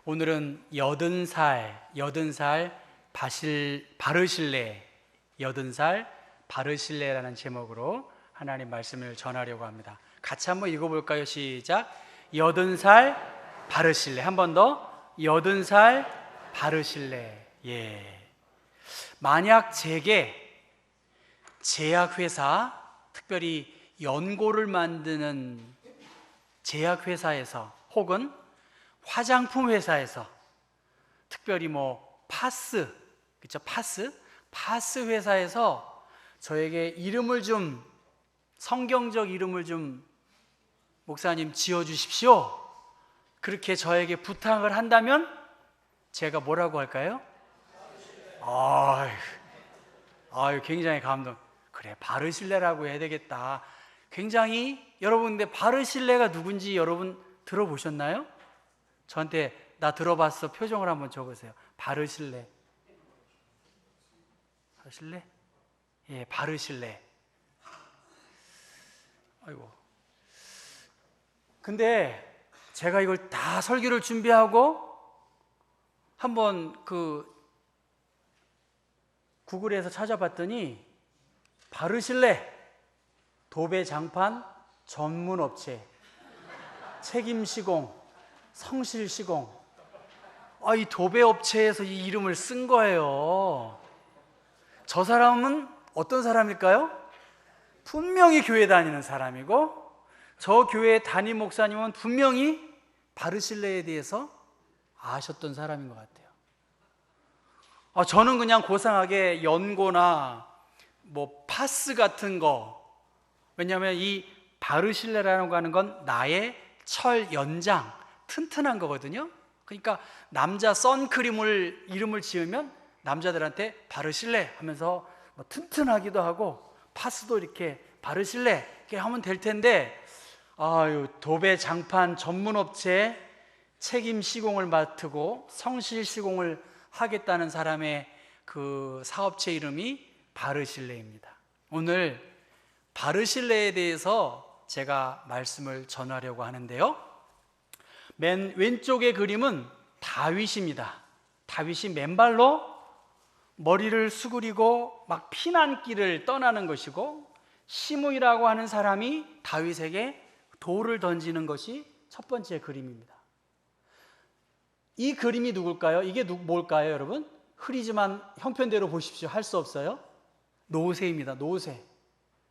오늘은 80살 바르실레, 80살 바르실레라는 제목으로 하나님 말씀을 전하려고 합니다. 같이 한번 읽어볼까요? 시작. 80살 바르실레. 한 번 더. 80살 바르실레. 예. 만약 제게 제약회사, 특별히 연고를 만드는 제약회사에서 혹은 화장품 회사에서, 특별히 파스, 그렇죠? 파스 회사에서 저에게 이름을 좀, 성경적 이름을 좀 목사님 지어주십시오, 그렇게 저에게 부탁을 한다면 제가 뭐라고 할까요? 아유, 굉장히 감동. 그래, 바르실레라고 해야 되겠다. 굉장히, 여러분, 근데 바르실레가 누군지 여러분 들어보셨나요? 저한테 나 들어봤어 표정을 한번 적으세요. 바르실레. 바르실레? 예, 바르실레. 아이고. 근데 제가 이걸 다 설교를 준비하고 한번 구글에서 찾아봤더니 바르실레 도배 장판 전문 업체, 책임 시공, 성실 시공. 이 도배 업체에서 이 이름을 쓴 거예요. 저 사람은 어떤 사람일까요? 분명히 교회 다니는 사람이고, 저 교회 담임 목사님은 분명히 바르실레에 대해서 아셨던 사람인 것 같아요. 저는 그냥 고상하게 연고나 파스 같은 거, 왜냐하면 이 바르실레라는 거 하는 건 나의 철 연장, 튼튼한 거거든요. 그러니까 남자 선크림을 이름을 지으면 남자들한테 바르실레 하면서 튼튼하기도 하고, 파스도 이렇게 바르실레 이렇게 하면 될 텐데, 도배 장판 전문 업체 책임 시공을 맡고 성실 시공을 하겠다는 사람의 그 사업체 이름이 바르실레입니다. 오늘 바르실레에 대해서 제가 말씀을 전하려고 하는데요, 맨 왼쪽의 그림은 다윗입니다. 다윗이 맨발로 머리를 수그리고 막 피난길을 떠나는 것이고, 시므이라고 하는 사람이 다윗에게 돌을 던지는 것이 첫 번째 그림입니다. 이 그림이 누굴까요? 이게 뭘까요, 여러분? 흐리지만 형편대로 보십시오. 할 수 없어요. 노새입니다.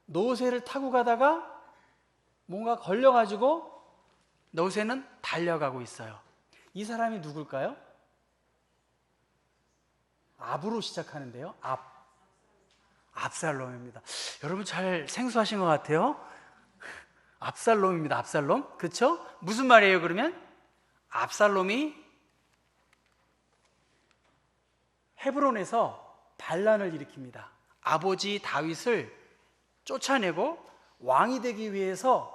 노새를 타고 가다가 뭔가 걸려가지고 노새는 달려가고 있어요. 이 사람이 누굴까요? 압으로 시작하는데요. 압살롬입니다. 여러분 잘 생소하신 것 같아요. 압살롬입니다. 압살롬. 그렇죠? 무슨 말이에요, 그러면? 압살롬이 헤브론에서 반란을 일으킵니다. 아버지 다윗을 쫓아내고 왕이 되기 위해서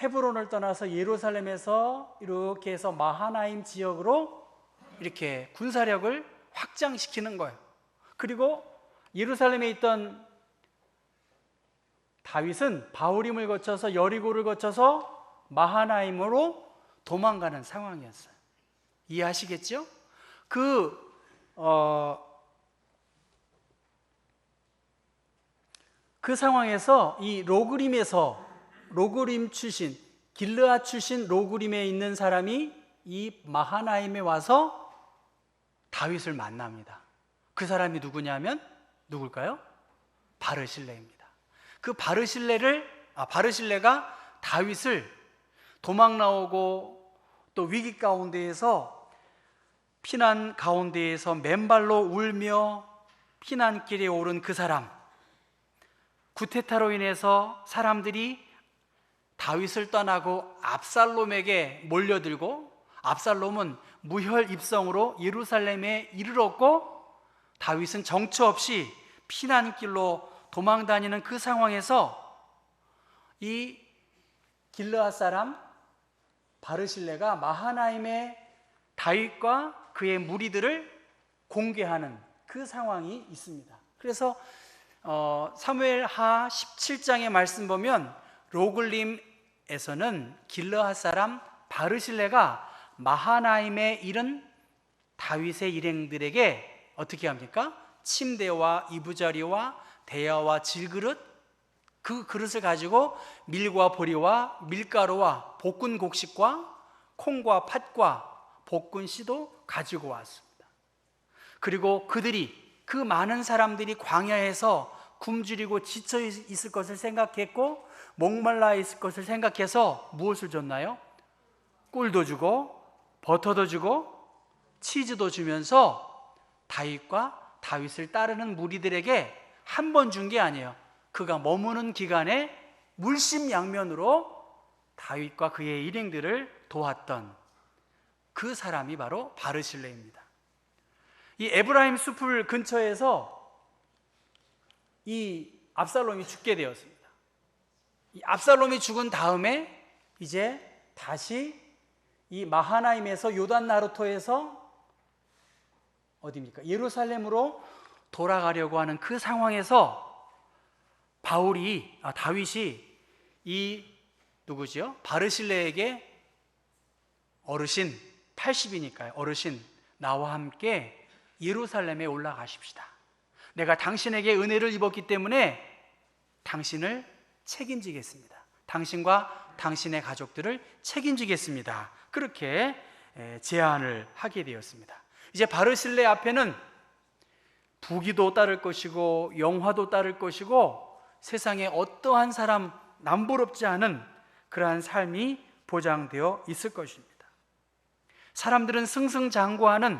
헤브론을 떠나서 예루살렘에서 이렇게 해서 마하나임 지역으로 이렇게 군사력을 확장시키는 거예요. 그리고 예루살렘에 있던 다윗은 바후림을 거쳐서 여리고를 거쳐서 마하나임으로 도망가는 상황이었어요. 이해하시겠죠? 그 상황에서 이 로그림 출신, 길르앗 출신 로그림에 있는 사람이 이 마하나임에 와서 다윗을 만납니다. 그 사람이 누구냐면 누굴까요? 바르실레입니다. 그 바르실레가 다윗을 도망 나오고 또 위기 가운데에서, 피난 가운데에서 맨발로 울며 피난길에 오른 그 사람, 구테타로 인해서 사람들이 다윗을 떠나고 압살롬에게 몰려들고, 압살롬은 무혈 입성으로 예루살렘에 이르렀고, 다윗은 정처 없이 피난길로 도망다니는 그 상황에서 이 길르앗 사람 바르실레가 마하나임의 다윗과 그의 무리들을 공개하는 그 상황이 있습니다. 그래서 사무엘하 17장의 말씀 보면 로글림에서는 길르앗 사람 바르실레가 마하나임에 이른 다윗의 일행들에게 어떻게 합니까? 침대와 이부자리와 대야와 질그릇, 그 그릇을 가지고 밀과 보리와 밀가루와 볶은 곡식과 콩과 팥과 볶은 씨도 가지고 왔습니다. 그리고 그들이, 그 많은 사람들이 광야에서 굶주리고 지쳐 있을 것을 생각했고 목말라 있을 것을 생각해서 무엇을 줬나요? 꿀도 주고 버터도 주고 치즈도 주면서 다윗을 따르는 무리들에게 한 번 준 게 아니에요. 그가 머무는 기간에 물심양면으로 다윗과 그의 일행들을 도왔던 그 사람이 바로 바르실레입니다. 이 에브라임 숲을 근처에서 이 압살롬이 죽게 되었습니다. 이 압살롬이 죽은 다음에 이제 다시 이 마하나임에서 요단 나루토에서 어디입니까? 예루살렘으로 돌아가려고 하는 그 상황에서 다윗이 이 누구죠? 바르실레에게 어르신, 80이니까요. 어르신, 나와 함께 예루살렘에 올라가십시다. 내가 당신에게 은혜를 입었기 때문에 당신을 책임지겠습니다. 당신과 당신의 가족들을 책임지겠습니다. 그렇게 제안을 하게 되었습니다. 이제 바르실레 앞에는 부귀도 따를 것이고 영화도 따를 것이고 세상에 어떠한 사람 남부럽지 않은 그러한 삶이 보장되어 있을 것입니다. 사람들은 승승장구하는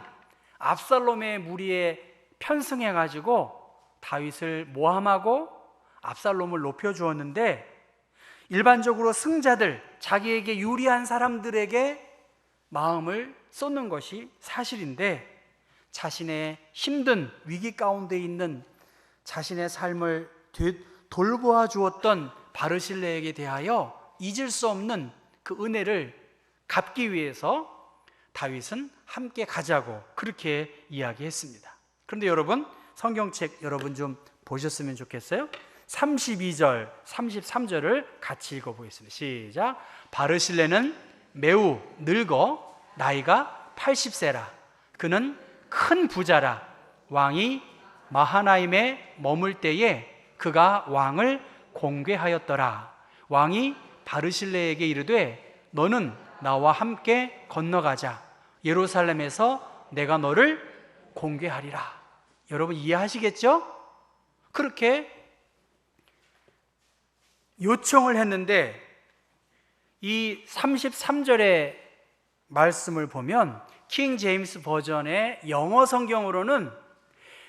압살롬의 무리에 편승해 가지고 다윗을 모함하고 압살롬을 높여 주었는데, 일반적으로 승자들, 자기에게 유리한 사람들에게 마음을 쏟는 것이 사실인데, 자신의 힘든 위기 가운데 있는 자신의 삶을 돌보아 주었던 바르실레에게 대하여 잊을 수 없는 그 은혜를 갚기 위해서 다윗은 함께 가자고 그렇게 이야기했습니다. 그런데 여러분, 성경책 여러분 좀 보셨으면 좋겠어요. 32절, 33절을 같이 읽어보겠습니다. 시작. 바르실레는 매우 늙어 나이가 80세라. 그는 큰 부자라. 왕이 마하나임에 머물 때에 그가 왕을 공궤하였더라. 왕이 바르실레에게 이르되 너는 나와 함께 건너가자. 예루살렘에서 내가 너를 공궤하리라. 여러분 이해하시겠죠? 그렇게 요청을 했는데, 이 33절의 말씀을 보면 킹 제임스 버전의 영어 성경으로는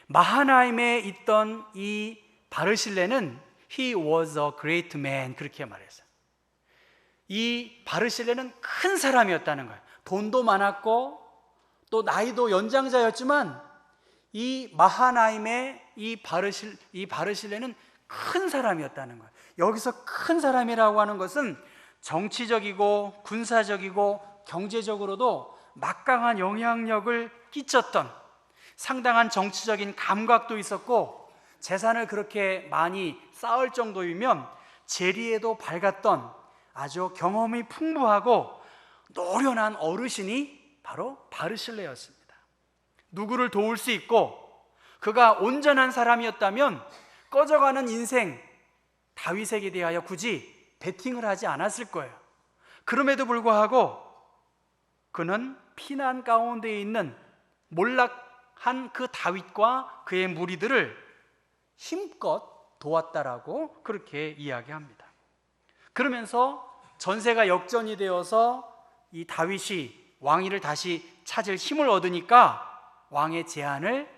마하나임에 있던 이 바르실레는 He was a great man, 그렇게 말했어요. 이 바르실레는 큰 사람이었다는 거예요. 돈도 많았고 또 나이도 연장자였지만 이 마하나임의 이 바르실레는 큰 사람이었다는 거예요. 여기서 큰 사람이라고 하는 것은 정치적이고 군사적이고 경제적으로도 막강한 영향력을 끼쳤던, 상당한 정치적인 감각도 있었고 재산을 그렇게 많이 쌓을 정도이면 재리에도 밝았던 아주 경험이 풍부하고 노련한 어르신이 바로 바르실레였습니다. 누구를 도울 수 있고 그가 온전한 사람이었다면 꺼져가는 인생 다윗에게 대하여 굳이 베팅을 하지 않았을 거예요. 그럼에도 불구하고 그는 피난 가운데 있는 몰락한 그 다윗과 그의 무리들을 힘껏 도왔다라고 그렇게 이야기합니다. 그러면서 전세가 역전이 되어서 이 다윗이 왕위를 다시 찾을 힘을 얻으니까 왕의 제안을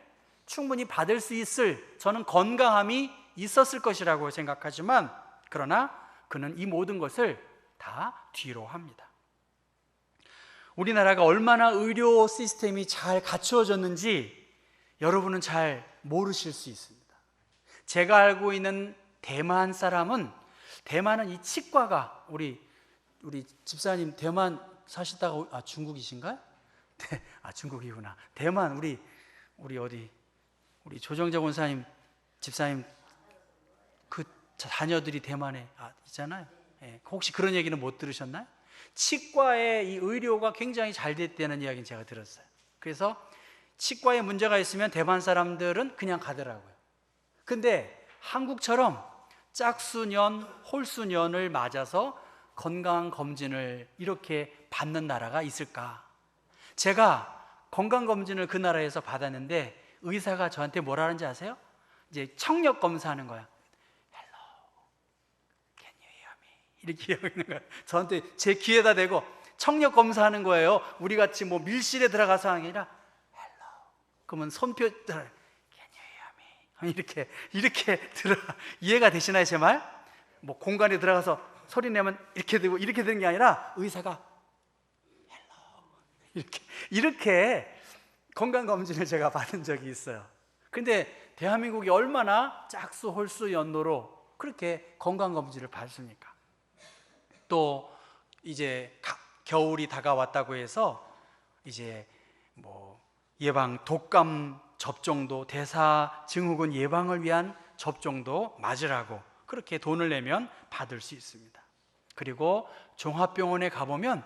충분히 받을 수 있을 저는 건강함이 있었을 것이라고 생각하지만, 그러나 그는 이 모든 것을 다 뒤로 합니다. 우리나라가 얼마나 의료 시스템이 잘 갖추어졌는지 여러분은 잘 모르실 수 있습니다. 제가 알고 있는 대만 사람은, 대만은 이 치과가, 우리 집사님 대만 사시다가 중국이신가요? 네, 중국이구나. 대만 우리 어디 우리 조정재 권사님 집사님 그 자녀들이 대만에 있잖아요. 네, 혹시 그런 얘기는 못 들으셨나요? 치과의 이 의료가 굉장히 잘 됐다는 이야기는 제가 들었어요. 그래서 치과에 문제가 있으면 대만 사람들은 그냥 가더라고요. 근데 한국처럼 짝수년, 홀수년을 맞아서 건강검진을 이렇게 받는 나라가 있을까? 제가 건강검진을 그 나라에서 받았는데 의사가 저한테 뭐라 하는지 아세요? 이제 청력 검사하는 거야. Hello, can you hear me? 이렇게 하는 거야. 저한테 제 귀에다 대고 청력 검사하는 거예요. 우리 같이 뭐 밀실에 들어가서 하는 게 아니라 Hello. 그러면 손표 Can you hear me? 이렇게 들어 이해가 되시나요, 제 말? 뭐 공간에 들어가서 소리 내면 이렇게 되고 이렇게 되는 게 아니라 의사가 이렇게 건강검진을 제가 받은 적이 있어요. 근데 대한민국이 얼마나 짝수, 홀수, 연도로 그렇게 건강검진을 받습니까? 또 이제 겨울이 다가왔다고 해서 이제 뭐 예방 독감 접종도 대사증후군 예방을 위한 접종도 맞으라고 그렇게 돈을 내면 받을 수 있습니다. 그리고 종합병원에 가보면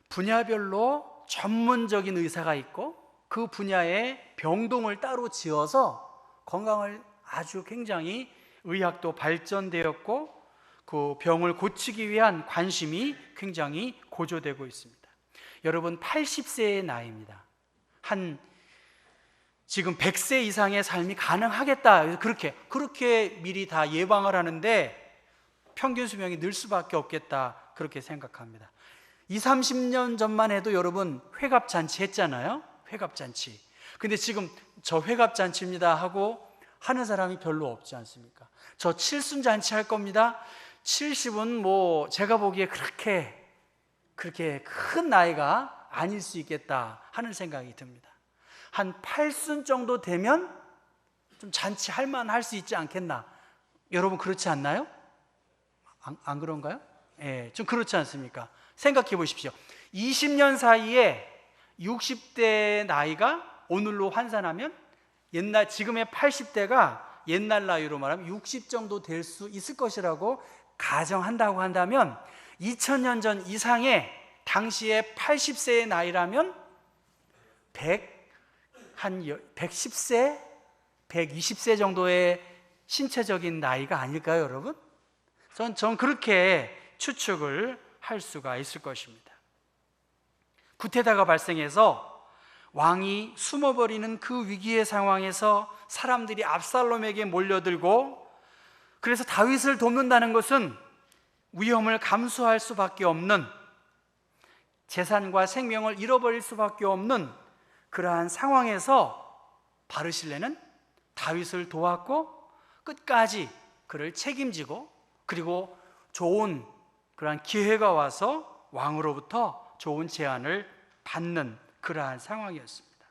분야별로 전문적인 의사가 있고 그 분야의 병동을 따로 지어서 건강을 아주 굉장히 의학도 발전되었고 그 병을 고치기 위한 관심이 굉장히 고조되고 있습니다. 여러분 80세의 나이입니다. 지금 100세 이상의 삶이 가능하겠다. 그렇게 미리 다 예방을 하는데 평균 수명이 늘 수밖에 없겠다. 그렇게 생각합니다. 20, 30년 전만 해도 여러분 회갑잔치 했잖아요. 회갑잔치. 근데 지금 저 회갑잔치입니다 하고 하는 사람이 별로 없지 않습니까? 저 칠순잔치 할 겁니다. 70은 뭐 제가 보기에 그렇게 큰 나이가 아닐 수 있겠다 하는 생각이 듭니다. 한 8순 정도 되면 좀 잔치할 만할 수 있지 않겠나? 여러분 그렇지 않나요? 안 그런가요? 예, 좀 그렇지 않습니까? 생각해 보십시오. 20년 사이에 60대 나이가 오늘로 환산하면 지금의 80대가 옛날 나이로 말하면 60 정도 될 수 있을 것이라고 가정한다고 한다면 2000년 전 이상의 당시에 80세의 나이라면 110세, 120세 정도의 신체적인 나이가 아닐까요, 여러분? 전 그렇게 추측을 할 수가 있을 것입니다. 구테타가 발생해서 왕이 숨어버리는 그 위기의 상황에서 사람들이 압살롬에게 몰려들고 그래서 다윗을 돕는다는 것은 위험을 감수할 수밖에 없는 재산과 생명을 잃어버릴 수밖에 없는 그러한 상황에서 바르실레는 다윗을 도왔고 끝까지 그를 책임지고 그리고 좋은 그러한 기회가 와서 왕으로부터 좋은 제안을 받는 그러한 상황이었습니다.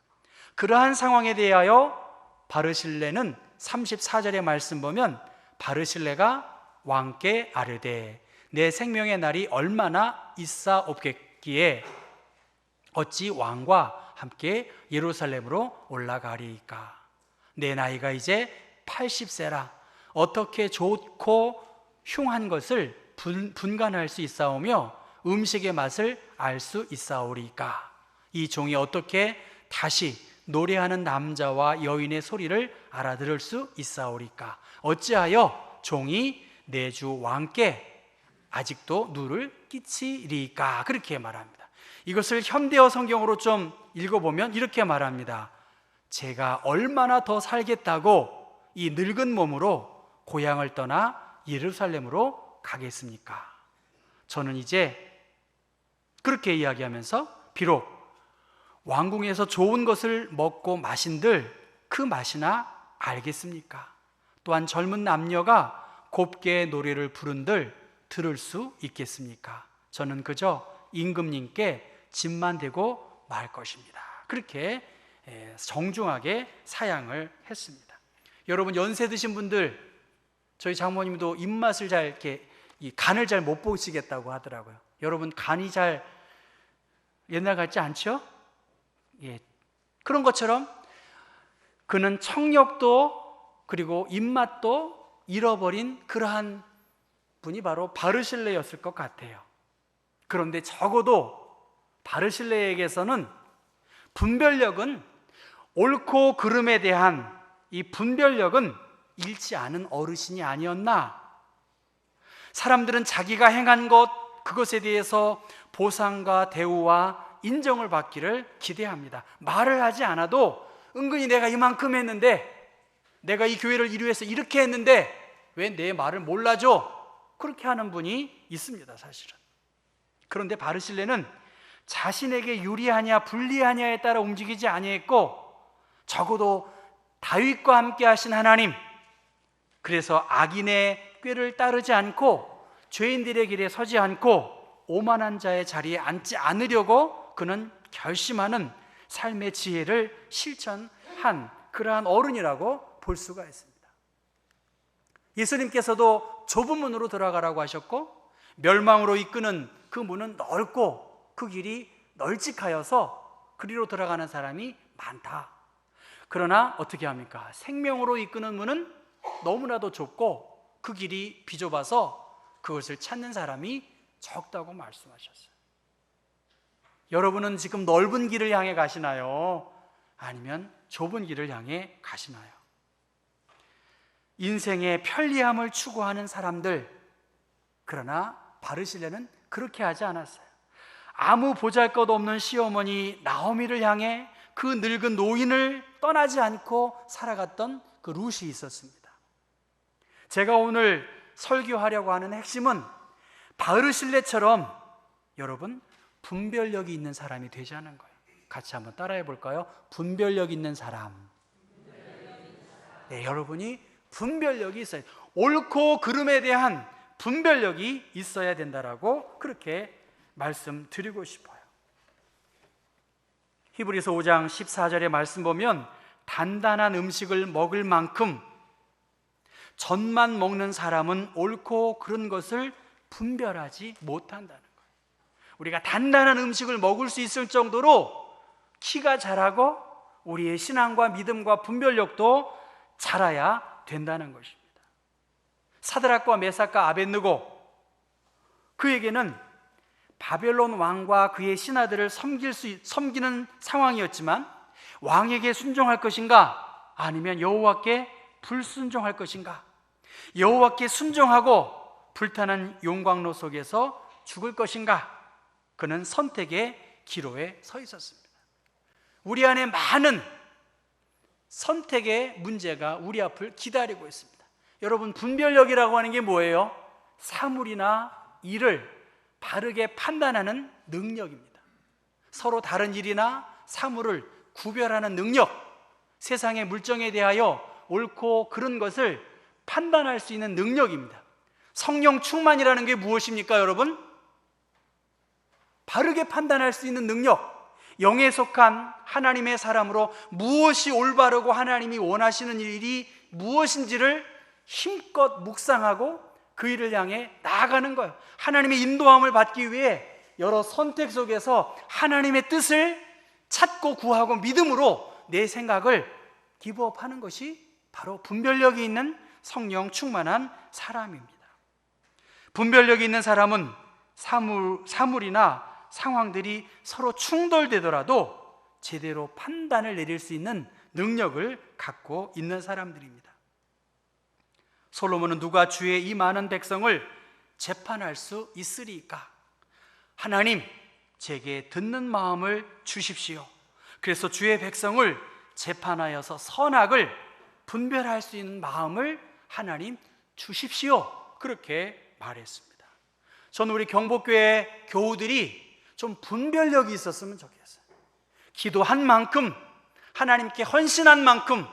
그러한 상황에 대하여 바르실레는 34절의 말씀 보면 바르실레가 왕께 아뢰되 내 생명의 날이 얼마나 있사옵겠기에 어찌 왕과 함께 예루살렘으로 올라가리이까? 내 나이가 이제 80세라 어떻게 좋고 흉한 것을 분간할 수 있사오며 음식의 맛을 알 수 있사오리까? 이 종이 어떻게 다시 노래하는 남자와 여인의 소리를 알아들을 수 있사오리까? 어찌하여 종이 내 주 왕께 아직도 누를 끼치리까? 그렇게 말합니다. 이것을 현대어 성경으로 좀 읽어보면 이렇게 말합니다. 제가 얼마나 더 살겠다고 이 늙은 몸으로 고향을 떠나 예루살렘으로 가겠습니까? 저는 이제 그렇게 이야기하면서 비록 왕궁에서 좋은 것을 먹고 마신들 그 맛이나 알겠습니까? 또한 젊은 남녀가 곱게 노래를 부른들 들을 수 있겠습니까? 저는 그저 임금님께 짐만 되고 말 것입니다. 그렇게 정중하게 사양을 했습니다. 여러분 연세 드신 분들 저희 장모님도 입맛을 잘 이렇게 이 간을 잘 못 보시겠다고 하더라고요. 여러분 간이 잘 옛날 같지 않죠? 예. 그런 것처럼 그는 청력도 그리고 입맛도 잃어버린 그러한 분이 바로 바르실레였을 것 같아요. 그런데 적어도 바르실레에게서는 분별력은, 옳고 그름에 대한 이 분별력은 잃지 않은 어르신이 아니었나. 사람들은 자기가 행한 것, 그것에 대해서 보상과 대우와 인정을 받기를 기대합니다. 말을 하지 않아도 은근히 내가 이만큼 했는데, 내가 이 교회를 이루기 위해서 이렇게 했는데 왜 내 말을 몰라줘? 그렇게 하는 분이 있습니다, 사실은. 그런데 바르실레는 자신에게 유리하냐 불리하냐에 따라 움직이지 아니했고, 적어도 다윗과 함께 하신 하나님, 그래서 악인의 꾀를 따르지 않고 죄인들의 길에 서지 않고 오만한 자의 자리에 앉지 않으려고 그는 결심하는 삶의 지혜를 실천한 그러한 어른이라고 볼 수가 있습니다. 예수님께서도 좁은 문으로 들어가라고 하셨고, 멸망으로 이끄는 그 문은 넓고 그 길이 널찍하여서 그리로 들어가는 사람이 많다. 그러나 어떻게 합니까? 생명으로 이끄는 문은 너무나도 좁고 그 길이 비좁아서 그것을 찾는 사람이 적다고 말씀하셨어요. 여러분은 지금 넓은 길을 향해 가시나요? 아니면 좁은 길을 향해 가시나요? 인생의 편리함을 추구하는 사람들, 그러나 바르실레는 그렇게 하지 않았어요. 아무 보잘것없는 시어머니 나오미를 향해 그 늙은 노인을 떠나지 않고 살아갔던 그 룻이 있었습니다. 제가 오늘 설교하려고 하는 핵심은 바르실레처럼 여러분 분별력이 있는 사람이 되자는 거예요. 같이 한번 따라해 볼까요? 분별력 있는 사람. 네, 여러분이 분별력이 있어야 돼요. 옳고 그름에 대한 분별력이 있어야 된다라고 그렇게 말씀드리고 싶어요. 히브리서 5장 14절의 말씀 보면 단단한 음식을 먹을 만큼 젖만 먹는 사람은 옳고 그른 것을 분별하지 못한다는 거예요. 우리가 단단한 음식을 먹을 수 있을 정도로 키가 자라고 우리의 신앙과 믿음과 분별력도 자라야 된다는 것입니다. 사드락과 메삭과 아벳느고, 그에게는 바벨론 왕과 그의 신하들을 섬기는 상황이었지만 왕에게 순종할 것인가 아니면 여호와께 불순종할 것인가, 여호와께 순종하고 불타는 용광로 속에서 죽을 것인가, 그는 선택의 기로에 서 있었습니다. 우리 안에 많은 선택의 문제가 우리 앞을 기다리고 있습니다. 여러분, 분별력이라고 하는 게 뭐예요? 사물이나 일을 바르게 판단하는 능력입니다. 서로 다른 일이나 사물을 구별하는 능력, 세상의 물정에 대하여 옳고 그른 것을 판단할 수 있는 능력입니다. 성령 충만이라는 게 무엇입니까, 여러분? 바르게 판단할 수 있는 능력, 영에 속한 하나님의 사람으로 무엇이 올바르고 하나님이 원하시는 일이 무엇인지를 힘껏 묵상하고 그 일을 향해 나아가는 거예요. 하나님의 인도함을 받기 위해 여러 선택 속에서 하나님의 뜻을 찾고 구하고 믿음으로 내 생각을 기브업하는 것이 바로 분별력이 있는 성령 충만한 사람입니다. 분별력이 있는 사람은 사물이나 상황들이 서로 충돌되더라도 제대로 판단을 내릴 수 있는 능력을 갖고 있는 사람들입니다. 솔로몬은 누가 주의 이 많은 백성을 재판할 수 있으리까? 하나님, 제게 듣는 마음을 주십시오. 그래서 주의 백성을 재판하여서 선악을 분별할 수 있는 마음을 하나님 주십시오. 그렇게 말했습니다. 저는 우리 경복교회 교우들이 좀 분별력이 있었으면 좋겠어요. 기도한 만큼, 하나님께 헌신한 만큼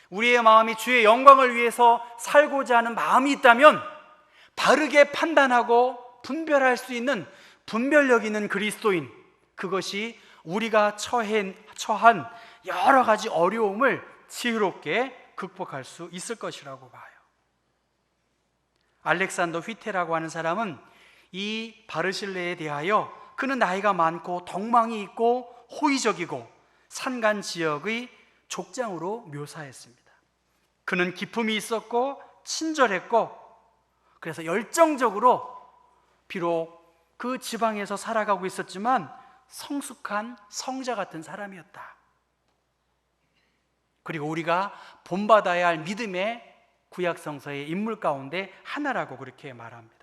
우리의 마음이 주의 영광을 위해서 살고자 하는 마음이 있다면 바르게 판단하고 분별할 수 있는 분별력 있는 그리스도인, 그것이 우리가 처한 여러 가지 어려움을 지혜롭게 극복할 수 있을 것이라고 봐요. 알렉산더 휘테라고 하는 사람은 이 바르실레에 대하여 그는 나이가 많고 덕망이 있고 호의적이고 산간 지역의 족장으로 묘사했습니다. 그는 기품이 있었고 친절했고, 그래서 열정적으로 비록 그 지방에서 살아가고 있었지만 성숙한 성자 같은 사람이었다. 그리고 우리가 본받아야 할 믿음의 구약성서의 인물 가운데 하나라고 그렇게 말합니다.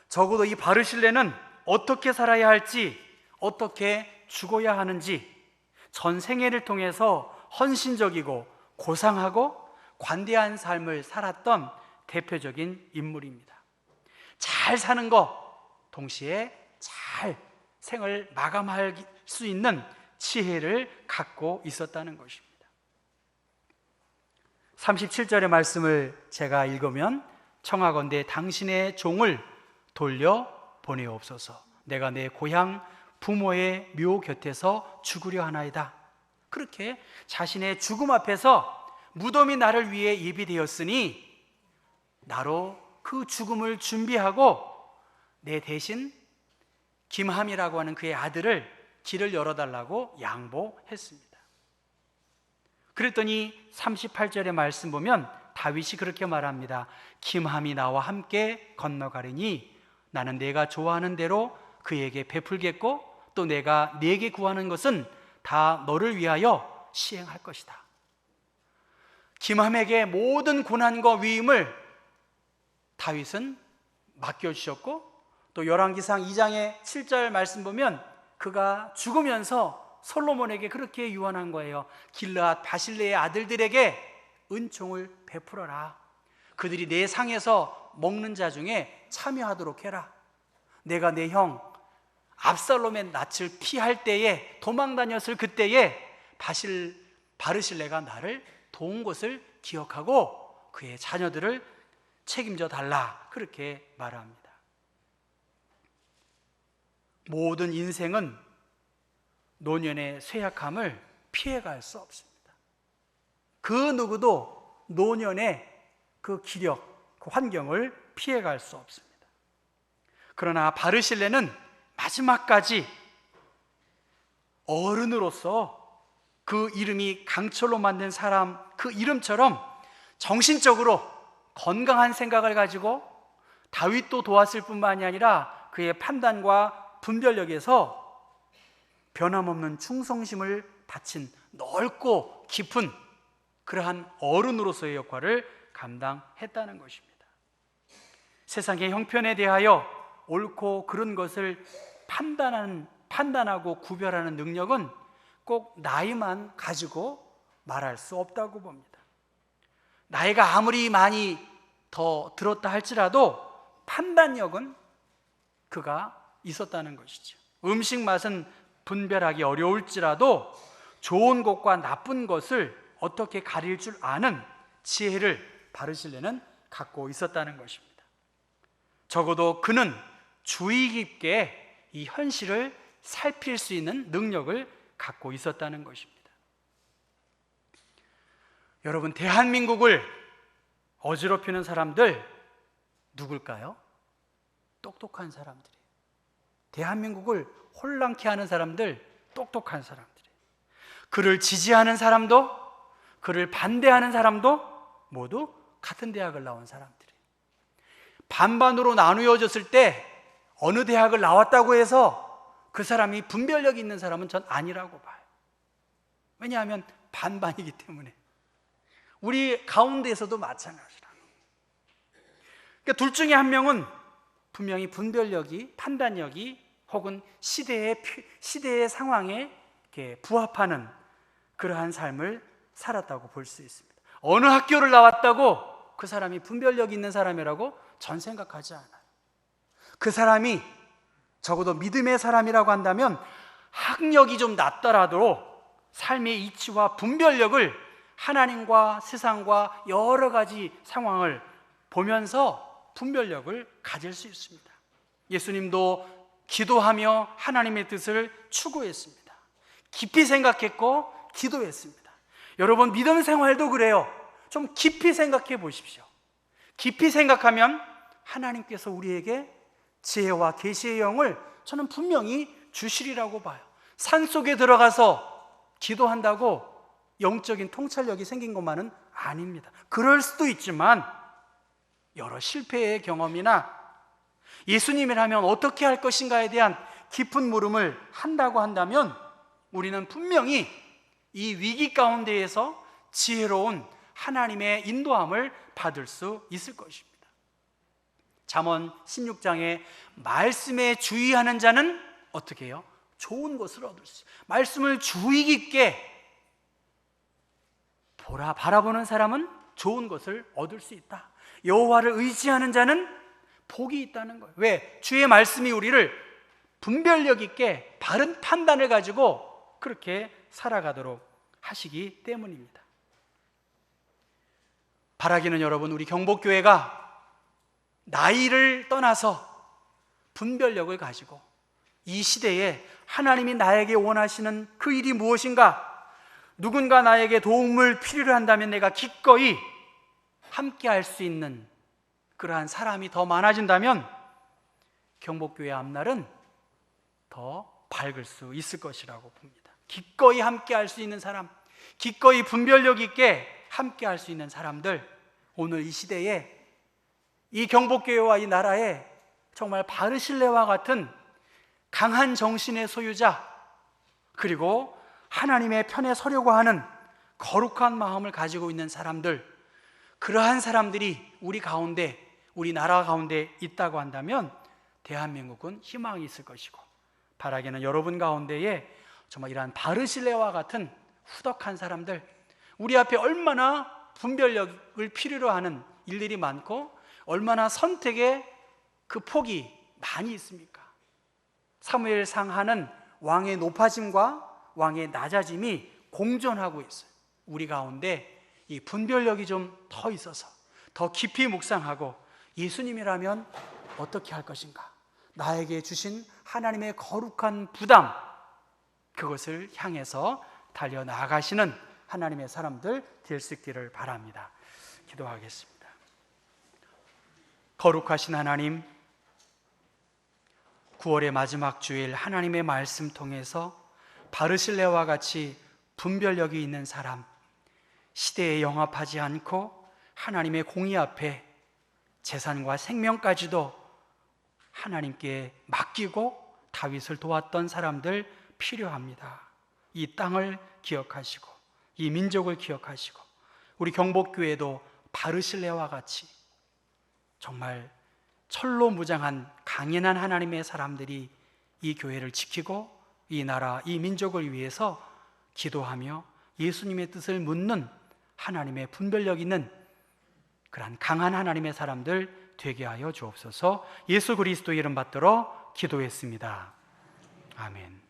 적어도 이 바르실레는 어떻게 살아야 할지, 어떻게 죽어야 하는지 전 생애를 통해서 헌신적이고 고상하고 관대한 삶을 살았던 대표적인 인물입니다. 잘 사는 것, 동시에 잘 생을 마감할 수 있는 지혜를 갖고 있었다는 것입니다. 37절의 말씀을 제가 읽으면 청하건대 당신의 종을 돌려 보내옵소서. 내가 내 고향 부모의 묘 곁에서 죽으려 하나이다. 그렇게 자신의 죽음 앞에서 무덤이 나를 위해 예비되었으니 나로 그 죽음을 준비하고 내 대신 김함이라고 하는 그의 아들을 길을 열어달라고 양보했습니다. 그랬더니 38절의 말씀 보면 다윗이 그렇게 말합니다. 김함이 나와 함께 건너가리니 나는 내가 좋아하는 대로 그에게 베풀겠고 또 내가 네게 구하는 것은 다 너를 위하여 시행할 것이다. 김함에게 모든 고난과 위임을 다윗은 맡겨주셨고 또 열왕기상 2장의 7절 말씀 보면 그가 죽으면서 솔로몬에게 그렇게 유언한 거예요. 길르앗 바실레의 아들들에게 은총을 베풀어라. 그들이 내 상에서 먹는 자 중에 참여하도록 해라. 내가 내 형 압살롬의 낯을 피할 때에 도망 다녔을 그때에 바르실레가 나를 도운 것을 기억하고 그의 자녀들을 책임져 달라. 그렇게 말합니다. 모든 인생은 노년의 쇠약함을 피해갈 수 없습니다. 그 누구도 노년의 그 기력, 그 환경을 피해갈 수 없습니다. 그러나 바르실레는 마지막까지 어른으로서 그 이름이 강철로 만든 사람 그 이름처럼 정신적으로 건강한 생각을 가지고 다윗도 도왔을 뿐만이 아니라 그의 판단과 분별력에서 변함없는 충성심을 바친 넓고 깊은 그러한 어른으로서의 역할을 감당했다는 것입니다. 세상의 형편에 대하여 옳고 그른 것을 판단하고 구별하는 능력은 꼭 나이만 가지고 말할 수 없다고 봅니다. 나이가 아무리 많이 더 들었다 할지라도 판단력은 그가 있었다는 것이죠. 음식 맛은 분별하기 어려울지라도 좋은 것과 나쁜 것을 어떻게 가릴 줄 아는 지혜를 바르실레는 갖고 있었다는 것입니다. 적어도 그는 주의 깊게 이 현실을 살필 수 있는 능력을 갖고 있었다는 것입니다. 여러분, 대한민국을 어지럽히는 사람들 누굴까요? 똑똑한 사람들이에요. 대한민국을 혼란케 하는 사람들, 똑똑한 사람들이에요. 그를 지지하는 사람도 그를 반대하는 사람도 모두 같은 대학을 나온 사람들이에요. 반반으로 나누어졌을 때 어느 대학을 나왔다고 해서 그 사람이 분별력이 있는 사람은 전 아니라고 봐요. 왜냐하면 반반이기 때문에. 우리 가운데에서도 마찬가지라고. 그러니까 둘 중에 한 명은 분명히 분별력이, 판단력이 혹은 시대의 상황에 이렇게 부합하는 그러한 삶을 살았다고 볼 수 있습니다. 어느 학교를 나왔다고 그 사람이 분별력 있는 사람이라고 전 생각하지 않아요. 그 사람이 적어도 믿음의 사람이라고 한다면 학력이 좀 낮더라도 삶의 이치와 분별력을 하나님과 세상과 여러 가지 상황을 보면서 분별력을 가질 수 있습니다. 예수님도 기도하며 하나님의 뜻을 추구했습니다. 깊이 생각했고 기도했습니다. 여러분, 믿음 생활도 그래요. 좀 깊이 생각해 보십시오. 깊이 생각하면 하나님께서 우리에게 지혜와 계시의 영을 저는 분명히 주시리라고 봐요. 산속에 들어가서 기도한다고 영적인 통찰력이 생긴 것만은 아닙니다. 그럴 수도 있지만 여러 실패의 경험이나 예수님이라면 어떻게 할 것인가에 대한 깊은 물음을 한다고 한다면 우리는 분명히 이 위기 가운데에서 지혜로운 하나님의 인도함을 받을 수 있을 것입니다. 잠언 16장에 말씀에 주의하는 자는 어떻게 해요? 좋은 것을 얻을 수 있어요. 말씀을 주의 깊게 바라보는 사람은 좋은 것을 얻을 수 있다. 여호와를 의지하는 자는 복이 있다는 거예요. 왜? 주의 말씀이 우리를 분별력 있게 바른 판단을 가지고 그렇게 살아가도록 하시기 때문입니다. 바라기는 여러분, 우리 경복교회가 나이를 떠나서 분별력을 가지고 이 시대에 하나님이 나에게 원하시는 그 일이 무엇인가, 누군가 나에게 도움을 필요로 한다면 내가 기꺼이 함께 할 수 있는 그러한 사람이 더 많아진다면 경복교회 앞날은 더 밝을 수 있을 것이라고 봅니다. 기꺼이 함께 할 수 있는 사람, 기꺼이 분별력 있게 함께 할 수 있는 사람들, 오늘 이 시대에 이 경복교회와 이 나라에 정말 바르실레와 같은 강한 정신의 소유자, 그리고 하나님의 편에 서려고 하는 거룩한 마음을 가지고 있는 사람들, 그러한 사람들이 우리 가운데, 우리 나라 가운데 있다고 한다면 대한민국은 희망이 있을 것이고, 바라기는 여러분 가운데에 정말 이러한 바르실레와 같은 후덕한 사람들, 우리 앞에 얼마나 분별력을 필요로 하는 일들이 많고 얼마나 선택의 그 폭이 많이 있습니까? 사무엘상 하는 왕의 높아짐과 왕의 낮아짐이 공존하고 있어요. 우리 가운데 이 분별력이 좀 더 있어서 더 깊이 묵상하고 예수님이라면 어떻게 할 것인가, 나에게 주신 하나님의 거룩한 부담, 그것을 향해서 달려나가시는 하나님의 사람들 될 수 있기를 바랍니다. 기도하겠습니다. 거룩하신 하나님, 9월의 마지막 주일 하나님의 말씀 통해서 바르실레와 같이 분별력이 있는 사람, 시대에 영합하지 않고 하나님의 공의 앞에 재산과 생명까지도 하나님께 맡기고 다윗을 도왔던 사람들 필요합니다. 이 땅을 기억하시고 이 민족을 기억하시고 우리 경복교회도 바르실레와 같이 정말 철로무장한 강인한 하나님의 사람들이 이 교회를 지키고 이 나라, 이 민족을 위해서 기도하며 예수님의 뜻을 묻는 하나님의 분별력 있는 그러한 강한 하나님의 사람들 되게 하여 주옵소서. 예수 그리스도의 이름 받들어 기도했습니다. 아멘.